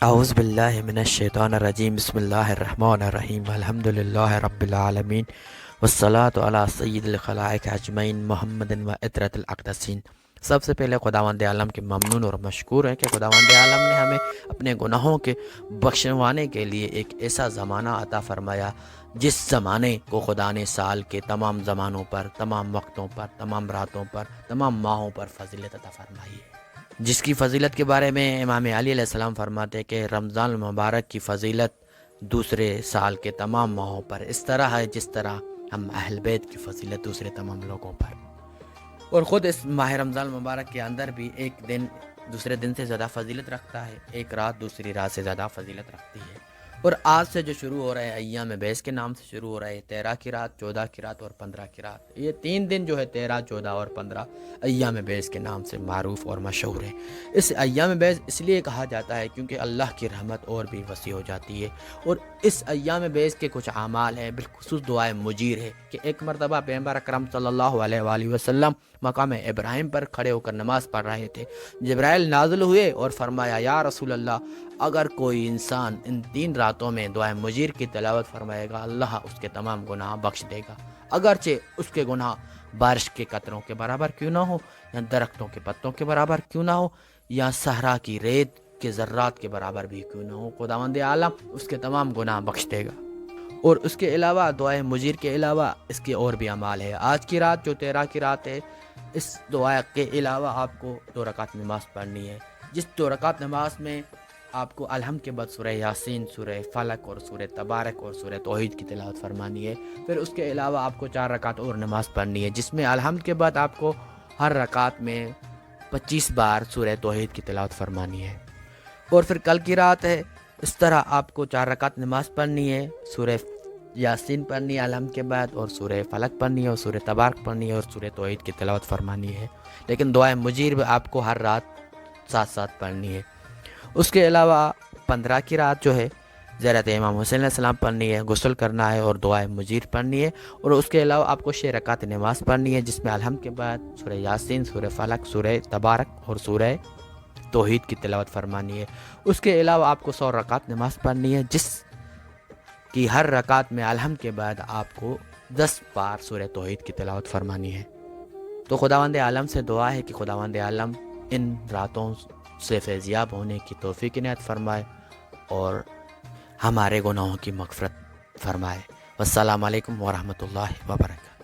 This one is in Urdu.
اعوذ باللہ من الشیطان الرجیم بسم اللہ الرحمن الرحیم الحمد للہ رب العالمین والصلاة علی سید الخلائق اجمعین محمد و اطرت الاقدسین۔ سب سے پہلے خداوند عالم کے ممنون اور مشکور ہے کہ خداوند عالم نے ہمیں اپنے گناہوں کے بخشوانے کے لیے ایک ایسا زمانہ عطا فرمایا جس زمانے کو خدا نے سال کے تمام زمانوں پر، تمام وقتوں پر، تمام راتوں پر، تمام ماہوں پر فضیلت عطا فرمائی ہے، جس کی فضیلت کے بارے میں امام علی علیہ السلام فرماتے ہیں کہ رمضان المبارک کی فضیلت دوسرے سال کے تمام ماہوں پر اس طرح ہے جس طرح ہم اہل بیت کی فضیلت دوسرے تمام لوگوں پر، اور خود اس ماہ رمضان المبارک کے اندر بھی ایک دن دوسرے دن سے زیادہ فضیلت رکھتا ہے، ایک رات دوسری رات سے زیادہ فضیلت رکھتی ہے۔ اور آج سے جو شروع ہو رہا ہے ایام بیس کے نام سے شروع ہو رہا ہے، 13 کی رات، 14 کی رات اور 15 کی رات، یہ 3 دن جو ہے 13، 14 اور 15 ایام بیس کے نام سے معروف اور مشہور ہے۔ اس ایام بیس اس لیے کہا جاتا ہے کیونکہ اللہ کی رحمت اور بھی وسیع ہو جاتی ہے، اور اس ایام بیس کے کچھ اعمال ہیں، بالخصوص دعائے مجیر ہے کہ ایک مرتبہ پیغمبر اکرم صلی اللہ علیہ وآلہ وسلم مقام ابراہیم پر کھڑے ہو کر نماز پڑھ رہے تھے، جبرائیل نازل ہوئے اور فرمایا یا رسول اللہ، اگر کوئی انسان ان 3 راتوں میں دعائے مجیر کی تلاوت فرمائے گا اللہ اس کے تمام گناہ بخش دے گا، اگرچہ اس کے گناہ بارش کے قطروں کے برابر کیوں نہ ہو، یا درختوں کے پتوں کے برابر کیوں نہ ہو، یا صحرا کی ریت کے ذرات کے برابر بھی کیوں نہ ہو، خداوند عالم اس کے تمام گناہ بخش دے گا۔ اور اس کے علاوہ دعائے مجیر کے علاوہ اس کے اور بھی اعمال ہے۔ آج کی رات جو 13 کی رات ہے، اس دعا کے علاوہ آپ کو 2 رکعت نماز پڑھنی ہے، جس 2 رکعت نماز میں آپ کو الحمد کے بعد سورہ یاسین، سورہ فلق اور سورہ تبارک اور سورہ توحید کی تلاوت فرمانی ہے۔ پھر اس کے علاوہ آپ کو 4 رکعت اور نماز پڑھنی ہے، جس میں الحمد کے بعد آپ کو ہر رکعت میں 25 بار سورہ توحید کی تلاوت فرمانی ہے۔ اور پھر کل کی رات ہے، اس طرح آپ کو 4 رکعت نماز پڑھنی ہے، سورہ یاسین پڑھنی ہے الحمد کے بعد، اور سورہ فلق پڑھنی ہے، اور سورہ تبارک پڑھنی ہے، اور سورہ توحید کی تلاوت فرمانی ہے، لیکن دعائے مجیر بھی آپ کو ہر رات ساتھ ساتھ پڑھنی ہے۔ اس کے علاوہ 15 کی رات جو ہے زیارت امام حسین علیہ السلام پڑھنی ہے، غسل کرنا ہے اور دعائے مجیر پڑھنی ہے، اور اس کے علاوہ آپ کو 6 رکعت نماز پڑھنی ہے، جس میں الحمد کے بعد سورہ یاسین، سورہ فلق، سورہ تبارک اور سورہ توحید کی تلاوت فرمانی ہے۔ اس کے علاوہ آپ کو 100 رکعت نماز پڑھنی ہے، جس کی ہر رکعت میں الحمد کے بعد آپ کو 10 بار سورہ توحید کی تلاوت فرمانی ہے۔ تو خداوند عالم سے دعا ہے کہ خداوند عالم ان راتوں سے فیضیاب ہونے کی توفیق عنایت فرمائے اور ہمارے گناہوں کی مغفرت فرمائے۔ والسلام علیکم ورحمۃ اللہ وبرکاتہ۔